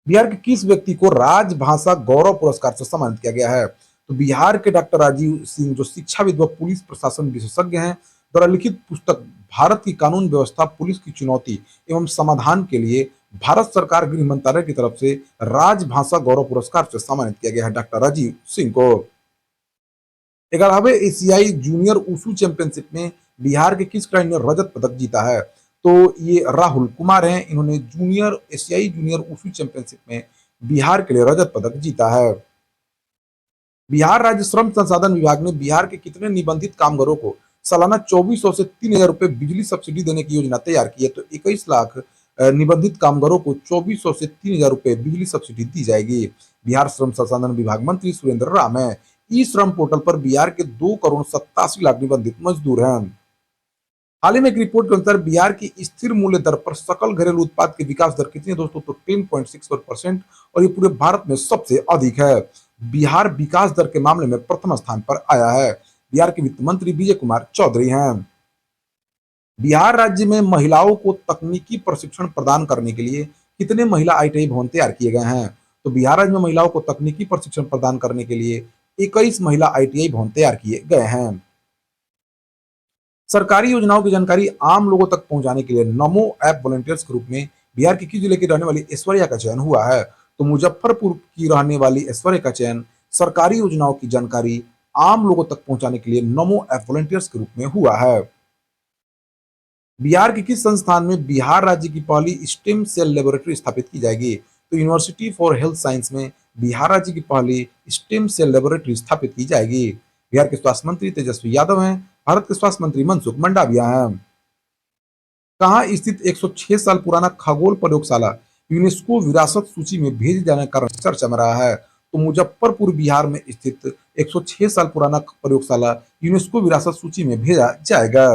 बिहार के किस व्यक्ति को राजभाषा गौरव पुरस्कार से सम्मानित किया गया है? तो बिहार के डॉक्टर राजीव सिंह जो शिक्षाविद व पुलिस प्रशासन विशेषज्ञ हैं, द्वारा लिखित पुस्तक भारत की कानून व्यवस्था, पुलिस की चुनौती एवं समाधान के लिए भारत सरकार गृह मंत्रालय की तरफ से राजभाषा गौरव पुरस्कार से सम्मानित किया गया है डॉक्टर राजीव सिंह को। 11वें एशियाई जूनियर वुशु चैंपियनशिप में बिहार के किस खिलाड़ी ने रजत पदक जीता है? तो ये राहुल कुमार हैं, इन्होंने एशियाई जूनियर वुशु चैंपियनशिप में बिहार के लिए रजत पदक जीता है। बिहार राज्य श्रम संसाधन विभाग ने बिहार के कितने निबंधित कामगारों को सालाना 2400 से 3000 रुपए बिजली सब्सिडी देने की योजना तैयार की है? तो 21 लाख निबंधित कामगारों को 2400 से 3000 रुपए बिजली सब्सिडी दी जाएगी। बिहार श्रम संसाधन विभाग मंत्री सुरेंद्र राम है। ई श्रम पोर्टल पर बिहार के 2 करोड़ 87 लाख निबंधित मजदूर हैं। हाल ही में एक रिपोर्ट के अनुसार बिहार की स्थिर मूल्य दर पर सकल घरेलू उत्पाद की विकास दर कितनी है दोस्तों? तो 10.61% और ये पूरे भारत में सबसे अधिक है। बिहार विकास दर के मामले में प्रथम स्थान पर आया है। बिहार के वित्त मंत्री विजय कुमार चौधरी हैं। बिहार राज्य में महिलाओं को तकनीकी प्रशिक्षण प्रदान करने के लिए कितने महिला आईटीआई भवन तैयार किए गए हैं? तो बिहार राज्य में महिलाओं को तकनीकी प्रशिक्षण प्रदान करने के लिए 21 महिला आईटीआई भवन तैयार किए गए हैं। सरकारी योजनाओं की जानकारी आम लोगों तक पहुंचाने के लिए नमो ऐप वॉलंटियर्स के रूप में बिहार के किस जिले की रहने वाली ऐश्वर्या का चयन हुआ है? तो मुजफ्फरपुर की रहने वाली ऐश्वर्या का चयन सरकारी योजनाओं की जानकारी आम लोगों तक पहुंचाने के लिए नमो ऐप वॉलंटियर्स के रूप में हुआ है। बिहार के किस संस्थान में बिहार राज्य की पहली स्टेम सेल लेबोरेटरी स्थापित की जाएगी? तो यूनिवर्सिटी फॉर हेल्थ साइंस में बिहार राज्य की पहली स्टेम सेल लेबोरेटरी स्थापित की जाएगी। बिहार के स्वास्थ्य मंत्री तेजस्वी यादव हैं। भारत के स्वास्थ्य मंत्री मनसुख मंडाविया हैं। कहाँ स्थित 106 साल पुराना खगोल प्रयोगशाला यूनेस्को विरासत सूची में भेजे जाने का कारण चर्चा में रहा है? तो मुजफ्फरपुर बिहार में स्थित 106 साल पुराना प्रयोगशाला यूनेस्को विरासत सूची में भेजा जाएगा।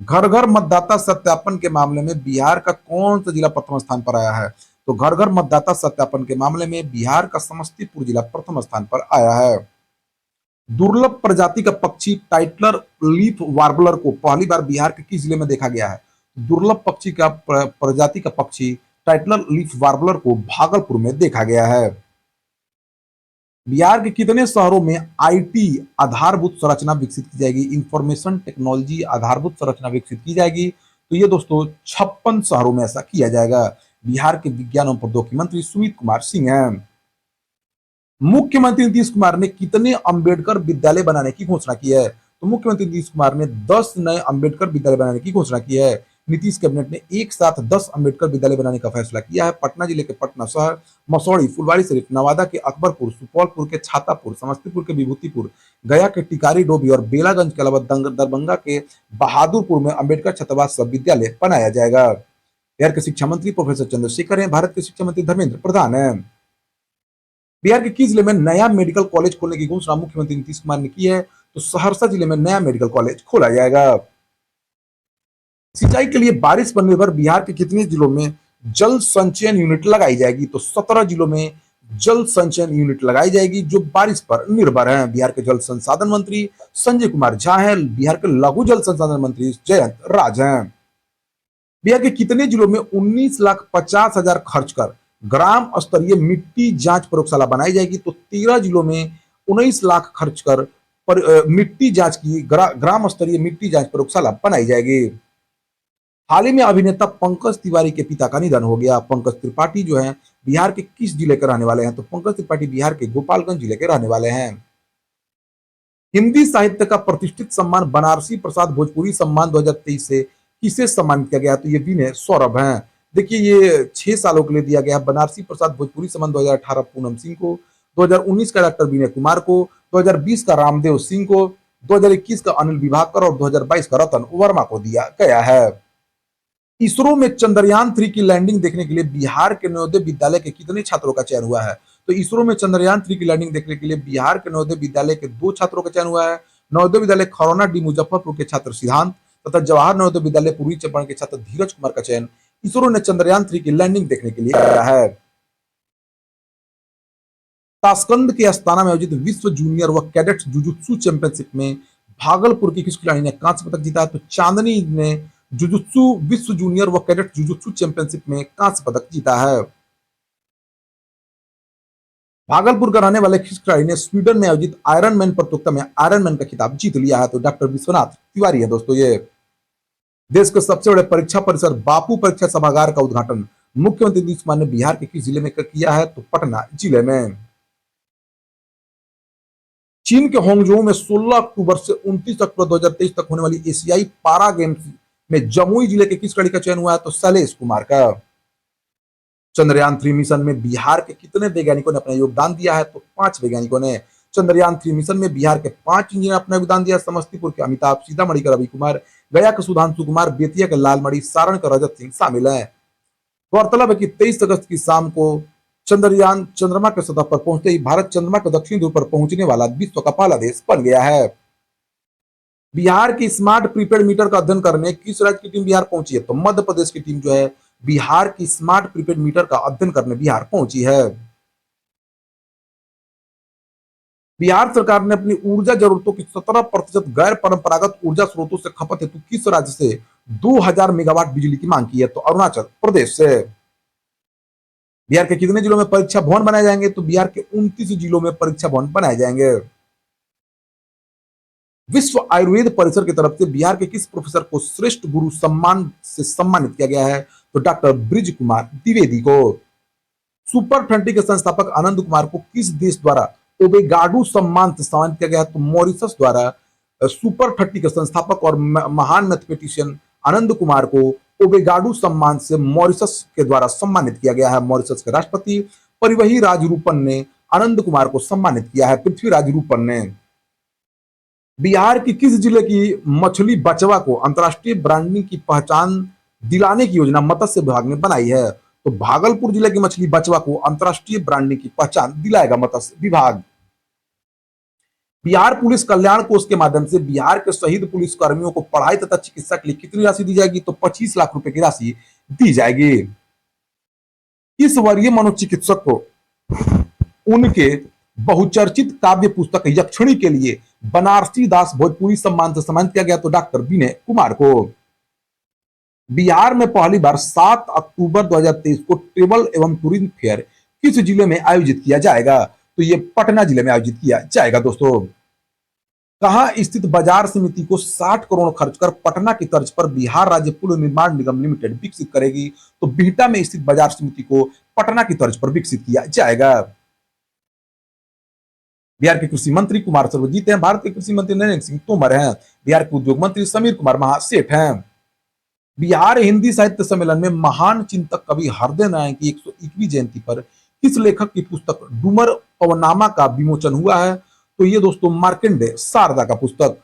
घर घर मतदाता सत्यापन के मामले में बिहार का कौन सा जिला प्रथम स्थान पर आया है? तो घर घर मतदाता सत्यापन के मामले में बिहार का समस्तीपुर जिला प्रथम स्थान पर आया है। दुर्लभ प्रजाति का पक्षी टाइटलर लीफ वार्बलर को पहली बार बिहार के किस जिले में देखा गया है? दुर्लभ पक्षी का प्रजाति का पक्षी टाइटलर लीफ वार्बलर को भागलपुर में देखा गया है। बिहार के कितने शहरों में आईटी आधारभूत संरचना विकसित की जाएगी? इंफॉर्मेशन टेक्नोलॉजी आधारभूत संरचना विकसित की जाएगी। तो ये दोस्तों 56 शहरों में ऐसा किया जाएगा। बिहार के विज्ञान एवं प्रौद्योगिकी मंत्री सुमित कुमार सिंह हैं। मुख्यमंत्री नीतीश कुमार ने कितने अंबेडकर विद्यालय बनाने की घोषणा की है? तो मुख्यमंत्री नीतीश कुमार ने 10 नए अंबेडकर विद्यालय बनाने की घोषणा की है। नीतीश कैबिनेट ने एक साथ 10 अंबेडकर विद्यालय बनाने का फैसला किया है। पटना जिले के पटना शहर, मसौड़ी, फुलवारी शरीफ, नवादा के अकबरपुर, सुपौलपुर के छातापुर, समस्तीपुर के विभूतिपुर, गया के टिकारी डोभी और बेलागंज के अलावा दरभंगा के बहादुरपुर में अंबेडकर छात्रावास विद्यालय बनाया जाएगा। बिहार के शिक्षा मंत्री प्रोफेसर चंद्रशेखर हैं। भारत के शिक्षा मंत्री धर्मेंद्र प्रधान है। बिहार के किस जिले में नया मेडिकल कॉलेज खोलने की घोषणा मुख्यमंत्री नीतीश कुमार ने की है? तो सहरसा जिले में नया मेडिकल कॉलेज खोला जाएगा। सिंचाई के लिए बारिश पर निर्भर बिहार के कितने जिलों में जल संचयन यूनिट लगाई जाएगी? तो 17 जिलों में जल संचयन यूनिट लगाई जाएगी जो बारिश पर निर्भर है। बिहार के जल संसाधन मंत्री संजय कुमार झा हैं। बिहार के लघु जल संसाधन मंत्री जयंत राज हैं। बिहार के कितने जिलों में 19,50,000 खर्च कर ग्राम स्तरीय मिट्टी जांच प्रयोगशाला बनाई जाएगी? तो 13 जिलों में 19 लाख खर्च कर मिट्टी जांच की ग्राम स्तरीय मिट्टी जांच प्रयोगशाला बनाई जाएगी। हाल ही में अभिनेता पंकज तिवारी के पिता का निधन हो गया। पंकज त्रिपाठी जो हैं बिहार के किस जिले के रहने वाले हैं? तो पंकज त्रिपाठी बिहार के गोपालगंज जिले के रहने वाले हैं। हिंदी साहित्य का प्रतिष्ठित सम्मान बनारसी प्रसाद भोजपुरी सम्मान 2023 से किसे सम्मानित किया गया? तो ये विनय सौरभ हैं। देखिए ये 6 सालों के लिए दिया गया है। बनारसी प्रसाद भोजपुरी सम्मान 2018 पूनम सिंह को, 2019 का डॉक्टर विनय कुमार को, 2020 का रामदेव सिंह को, 2021 का अनिल विभाकर और 2022 का रतन वर्मा को दिया गया है। इसरो में चंद्रयान 3 की लैंडिंग देखने के लिए बिहार के नवोदय विद्यालय के कितने छात्रों का चयन हुआ है? तो इसरो में चंद्रयान 3 की लैंडिंग देखने के लिए बिहार के नवोदय विद्यालय के 2 छात्रों का चयन हुआ है। नवोदय विद्यालय खरौना डी मुजफ्फरपुर के छात्र सिद्धांत तथा जवाहर नवोदय विद्यालय पूर्वी चंपारण के छात्र धीरज कुमार का चयन इसरो ने चंद्रयान 3 की लैंडिंग देखने के लिए किया है। ताशकंद के अस्ताना में आयोजित विश्व जूनियर व कैडेट्स जुजुत्सु चैंपियनशिप में भागलपुर की किस खिलाड़ी ने कांस्य पदक जीता? तो चांदनी ने जुजुत्सु विश्व जूनियर व कैडेट जुजुत्सु चैंपियनशिप में कांस्य पदक जीता है। भागलपुर का रहने वाले खिलाड़ी ने स्वीडन में आयोजित आयरन मैन प्रतियोगिता में आयरन मैन का खिताब जीत लिया है। तो डॉक्टर विश्वनाथ तिवारी है दोस्तों ये। देश के सबसे बड़े परीक्षा परिसर बापू परीक्षा सभागार का उद्घाटन मुख्यमंत्री नीतीश कुमार ने बिहार के किस जिले में किया है? तो पटना जिले में। चीन के होंगजोऊ में 16 अक्टूबर से 29 अक्टूबर 2023 तक होने वाली एशियाई पारा गेम्स में जमुई जिले के किस खिलाड़ी का चयन हुआ है? तो शैलेश कुमार का। चंद्रयान 3 मिशन में बिहार के कितने वैज्ञानिकों ने अपना योगदान दिया है? तो 5 वैज्ञानिकों ने। चंद्रयान 3 मिशन में बिहार के 5 इंजीनियर अपना योगदान दिया। समस्तीपुर के अमिताभ, सीतामढ़ी का रवि कुमार, गया के सुधांशु कुमार, बेतिया के लालमणि, सारण का रजत सिंह शामिल है। गौरतलब है कि 23 अगस्त की शाम को चंद्रयान चंद्रमा के सतह पर पहुंचते ही भारत चंद्रमा के दक्षिणी ध्रुव पर पहुंचने वाला विश्व का पहला देश बन गया है। बिहार की स्मार्ट प्रीपेड मीटर का अध्ययन करने किस राज्य की टीम बिहार पहुंची है? तो मध्य प्रदेश की टीम जो है बिहार की स्मार्ट प्रीपेड मीटर का अध्ययन करने बिहार पहुंची है। बिहार सरकार ने अपनी ऊर्जा जरूरतों की 17% गैर परंपरागत ऊर्जा स्रोतों से खपत हेतु किस राज्य से 2000 मेगावाट बिजली की मांग की है? तो अरुणाचल प्रदेश से। बिहार के कितने जिलों में परीक्षा भवन बनाए जाएंगे? तो बिहार के 29 जिलों में परीक्षा भवन बनाए जाएंगे। विश्व आयुर्वेद परिषद की तरफ से बिहार के किस प्रोफेसर को श्रेष्ठ गुरु सम्मान से सम्मानित किया गया है? तो डॉक्टर ब्रिज कुमार द्विवेदी को। सुपर 20 के संस्थापक आनंद कुमार को किस देश द्वारा ओबेगाडू सम्मान से सम्मानित किया गया है? तो मॉरिशस द्वारा। सुपर 30 के संस्थापक और महान मैथमेटिशियन आनंद कुमार को ओबेगाडू सम्मान से मॉरिशस के द्वारा सम्मानित किया गया है। मॉरिशस के राष्ट्रपति परिवही राजरूपन ने आनंद कुमार को सम्मानित किया है। पृथ्वीराज रूपन ने। बिहार की किस जिले की मछली बचवा को अंतर्राष्ट्रीय ब्रांडिंग की पहचान दिलाने की योजना मत्स्य विभाग ने बनाई है? तो भागलपुर जिले की मछली बचवा को अंतर्राष्ट्रीय ब्रांडिंग की पहचान दिलाएगा मत्स्य विभाग। बिहार पुलिस कल्याण कोष के माध्यम से बिहार के शहीद पुलिस कर्मियों को पढ़ाई तथा चिकित्सा के लिए कितनी राशि दी जाएगी? तो 25 लाख रुपए की राशि दी जाएगी। इस वरीय मनोचिकित्सक को उनके बहुचर्चित काव्य पुस्तक यक्षिणी के लिए बनारसी दास भोजपुरी सम्मान से सम्मानित किया गया। तो डॉक्टर विनय कुमार को। बिहार में पहली बार 7 अक्टूबर 2023 को ट्रेवल एवं टूरिज्म फेयर किस जिले में आयोजित किया जाएगा? तो ये पटना जिले में आयोजित किया जाएगा दोस्तों। कहां स्थित बाजार समिति को 60 करोड़ खर्च कर पटना की तर्ज पर बिहार राज्य पुल निर्माण निगम लिमिटेड विकसित करेगी? तो बिहटा में स्थित बाजार समिति को पटना की तर्ज पर विकसित किया जाएगा। बिहार के कृषि मंत्री कुमार सर्वजीत हैं। भारत के कृषि मंत्री नरेंद्र सिंह तोमर हैं। बिहार के उद्योग मंत्री समीर कुमार महासेठ हैं। बिहार हिंदी साहित्य सम्मेलन में महान चिंतक कवि हृदय नारायण की 101वीं जयंती पर किस लेखक की पुस्तक डूमर पवनामा का विमोचन हुआ है? तो ये दोस्तों मार्कंडेय शारदा का पुस्तक।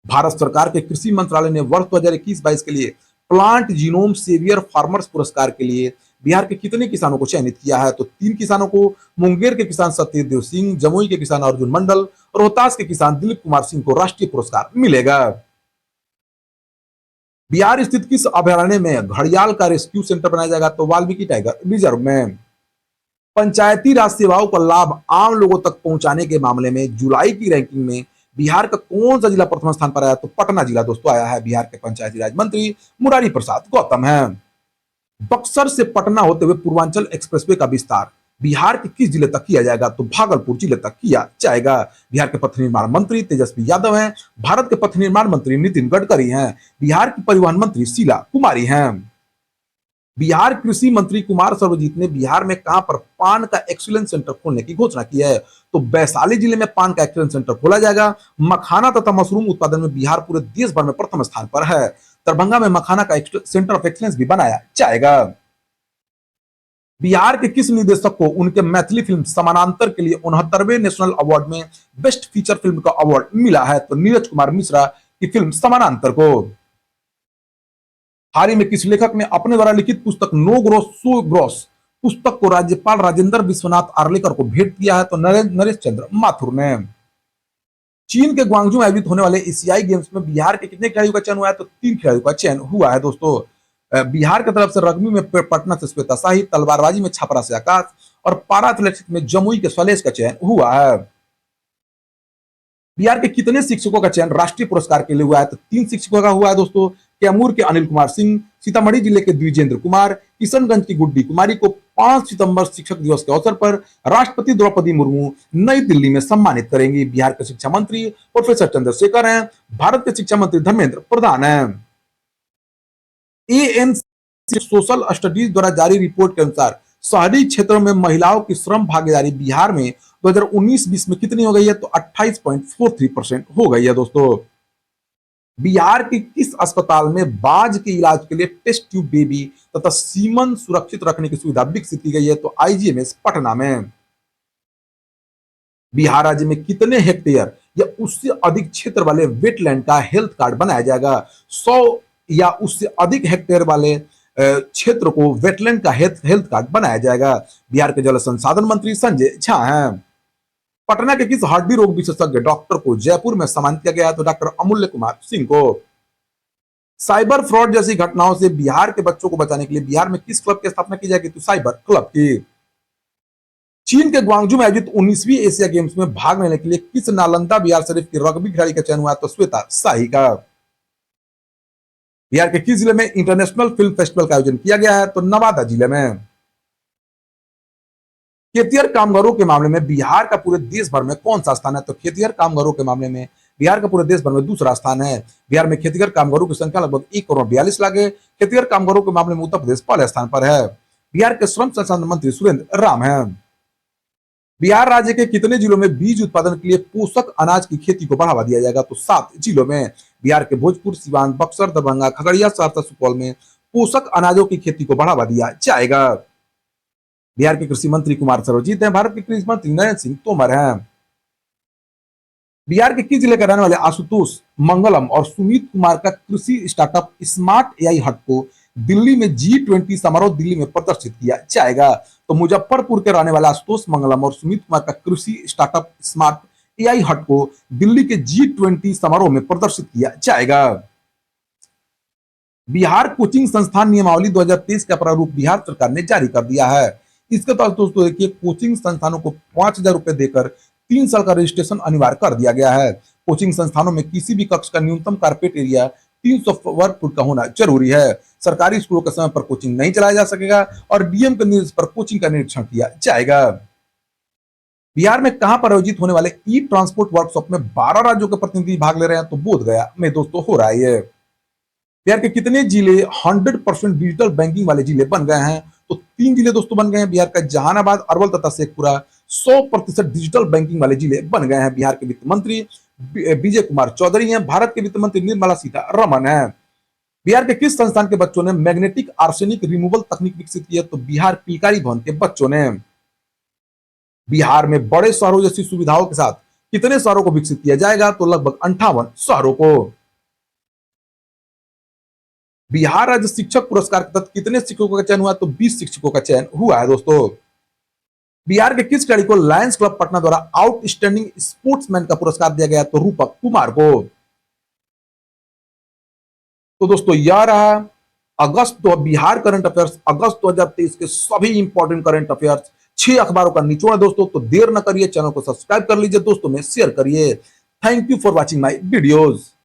भारत सरकार के कृषि मंत्रालय ने वर्ष 2021-22 के लिए प्लांट जीनोम सेवियर फार्मर्स पुरस्कार के लिए बिहार के कितने किसानों को चयनित किया है? तो 3 किसानों को। मुंगेर के किसान सत्यदेव सिंह, जमुई के किसान अर्जुन मंडल, रोहतास के किसान दिलीप कुमार सिंह को राष्ट्रीय पुरस्कार मिलेगा। बिहार स्थित किस अभयारण्य में घड़ियाल का रेस्क्यू सेंटर बनाया जाएगा? तो वाल्मीकि टाइगर रिजर्व में। पंचायती राज सेवाओं का लाभ आम लोगों तक पहुंचाने के मामले में जुलाई की रैंकिंग में बिहार का कौन सा जिला प्रथम स्थान पर आया? तो पटना जिला दोस्तों आया है। बिहार के पंचायती राज मंत्री मुरारी प्रसाद गौतम है। बक्सर से पटना होते हुए पूर्वांचल एक्सप्रेसवे का विस्तार बिहार के किस जिले तक किया जाएगा? तो भागलपुर जिले तक किया जाएगा। बिहार के पथ निर्माण मंत्री तेजस्वी यादव हैं। भारत के पथ निर्माण मंत्री नितिन गडकरी हैं। बिहार की परिवहन मंत्री शीला कुमारी हैं। बिहार कृषि मंत्री कुमार सर्वजीत ने बिहार में कहां पर पान का एक्सीलेंस सेंटर खोलने की घोषणा की है? तो वैशाली जिले में पान का एक्सीलेंस सेंटर खोला जाएगा। मखाना तथा मशरूम उत्पादन में बिहार पूरे देश भर में प्रथम स्थान पर है। दरभंगा में मखाना का सेंटर ऑफ एक्सीलेंस भी बनाया जाएगा। बिहार के किस निदेशक को उनके मैथिली फिल्म समानांतर के लिए 69वें नेशनल अवार्ड में बेस्ट फीचर फिल्म का अवार्ड मिला है? तो नीरज कुमार मिश्रा की फिल्म समानांतर को। हाल ही में किस लेखक ने अपने द्वारा लिखित पुस्तक नो ग्रोस सो ग्रोस पुस्तक को राज्यपाल राजेंद्र विश्वनाथ आर्लेकर को भेंट किया है? तो नरेश चंद्र माथुर ने। चीन के ग्वांगजू में आयोजित होने वाले एशियाई गेम्स में बिहार के कितने खिलाड़ियों का चयन हुआ है? तो 3 खिलाड़ियों का चयन हुआ है दोस्तों। बिहार की तरफ से रग्बी में पटना से श्वेता शाही, तलवारबाजी में छपरा से आकाश और पारा एथलेटिक्स में जमुई के शैलेश का चयन हुआ है। बिहार के कितने शिक्षकों का चयन राष्ट्रीय पुरस्कार के लिए हुआ है? तो 3 शिक्षकों का हुआ है दोस्तों। कैमूर के अनिल कुमार सिंह, सीतामढ़ी जिले के द्विजेंद्र कुमार, किशनगंज की गुड्डी कुमारी को 5 सितंबर शिक्षक दिवस के अवसर पर राष्ट्रपति द्रौपदी मुर्मू नई दिल्ली में सम्मानित करेंगी। बिहार के शिक्षा मंत्री प्रोफेसर चंद्रशेखर हैं, भारत के शिक्षा मंत्री धर्मेंद्र प्रधान हैं। एएनसी सोशल स्टडीज द्वारा जारी रिपोर्ट के अनुसार शहरी क्षेत्रों में महिलाओं की श्रम भागीदारी बिहार में 2019-20 में कितनी हो गई है, तो 28.43% हो गई है। दोस्तों, बिहार के किस अस्पताल में बाज के इलाज के लिए टेस्ट ट्यूब बेबी तथा सीमन सुरक्षित रखने की सुविधा विकसित की गई है, तो आईजीएमएस पटना में। बिहार राज्य में कितने हेक्टेयर या उससे अधिक क्षेत्र वाले वेटलैंड का हेल्थ कार्ड बनाया जाएगा? 100 या उससे अधिक हेक्टेयर वाले क्षेत्र को वेटलैंड का हेल्थ कार्ड बनाया जाएगा। बिहार के जल संसाधन मंत्री संजय झा हैं। पटना के किस हड्डी रोग विशेषज्ञ डॉक्टर को जयपुर में सम्मानित किया गया? तो डॉक्टर अमूल्य कुमार सिंह को। साइबर फ्रॉड जैसी घटनाओं से बिहार के बच्चों को बचाने के लिए बिहार में किस क्लब की स्थापना की जाएगी? तो साइबर क्लब की। चीन के ग्वांगजू में आयोजित 19वीं एशिया गेम्स में भाग लेने के लिए किस नालंदा बिहार शरीफ की रग्बी खिलाड़ी का चयन हुआ? तो श्वेता शाही का। बिहार के किस जिले में इंटरनेशनल फिल्म फेस्टिवल का आयोजन किया गया है? तो नवादा जिले में। खेतिहर कामगारों के मामले में बिहार का पूरे देश भर में कौन सा स्थान है? तो खेतिहर कामगारों के मामले में बिहार का पूरे देश भर में दूसरा स्थान है। बिहार में खेतिहर कामगारों की संख्या लगभग 1,42,00,000 है। खेतिहर कामगारों के मामले में उत्तर प्रदेश पहले स्थान पर है। बिहार के श्रम संसाधन मंत्री सुरेंद्र राम है। बिहार राज्य के कितने जिलों में बीज उत्पादन के लिए पोषक अनाज की खेती को बढ़ावा दिया जाएगा? तो 7 जिलों में। बिहार के भोजपुर, सिवान, बक्सर, दरभंगा, खगड़िया, सहरसा, सुपौल में पोषक अनाजों की खेती को बढ़ावा दिया जाएगा। बिहार के कृषि मंत्री कुमार सर्वजीत हैं। भारत के कृषि मंत्री नरेंद्र सिंह तोमर हैं। बिहार के किस जिले का रहने वाले आशुतोष मंगलम और सुमित कुमार का कृषि स्टार्टअप स्मार्ट एआई हट को दिल्ली में G20 समारोह दिल्ली में प्रदर्शित किया जाएगा? तो मुजफ्फरपुर के रहने वाले आशुतोष मंगलम और सुमित कुमार का कृषि स्टार्टअप स्मार्ट एआई हट को दिल्ली के G20 समारोह में प्रदर्शित किया जाएगा। बिहार कोचिंग संस्थान नियमावली 2023 का प्रारूप बिहार सरकार ने जारी कर दिया है। इसके तहत दोस्तों देखिए, कोचिंग संस्थानों को 5,000 रुपए देकर 3 साल का रजिस्ट्रेशन अनिवार्य कर दिया गया है। कोचिंग संस्थानों में किसी भी कक्ष का न्यूनतम कारपेट एरिया 300 वर्ग फुट का होना जरूरी है। सरकारी स्कूलों के समय पर कोचिंग नहीं चलाया जा सकेगा और डीएम के निर्देश पर कोचिंग का निरीक्षण किया जाएगा। बिहार में कहां पर आयोजित होने वाले ई ट्रांसपोर्ट वर्कशॉप में 12 राज्यों के प्रतिनिधि भाग ले रहे हैं? तो बोधगया में दोस्तों हो रहा है। बिहार के कितने जिले 100% डिजिटल बैंकिंग वाले जिले बन गए हैं? तो 3 जिले दोस्तों बन गए हैं। बिहार का जहानाबाद, अरवल तथा शेखपुरा 100% डिजिटल बैंकिंग वाले जिले बन गए हैं। बिहार के वित्त मंत्री विजय कुमार चौधरी हैं। भारत के वित्त मंत्री निर्मला सीतारमण हैं। बिहार के किस संस्थान के बच्चों ने मैग्नेटिक आर्सेनिक रिमूवल तकनीक विकसित की है? तो बिहार पिलकारी भवन के बच्चों ने। बिहार में बड़े शहरों जैसी सुविधाओं के साथ कितने शहरों को विकसित किया जाएगा? तो लगभग 58 शहरों को। बिहार राज्य शिक्षक पुरस्कार के तहत कितने शिक्षकों का चयन हुआ? तो 20 शिक्षकों का चयन हुआ है दोस्तों। बिहार के किस खिलाड़ी को लायंस क्लब पटना द्वारा आउटस्टैंडिंग स्पोर्ट्समैन का पुरस्कार दिया गया? तो रूपक कुमार को। तो दोस्तों यह रहा अगस्त तो बिहार करंट अफेयर्स अगस्त 2023 के सभी इंपॉर्टेंट करंट अफेयर्स 6 अखबारों का निचोड़ दोस्तों। तो देर न करिए, चैनल को सब्सक्राइब कर लीजिए, दोस्तों में शेयर करिए। Thank you for watching my videos.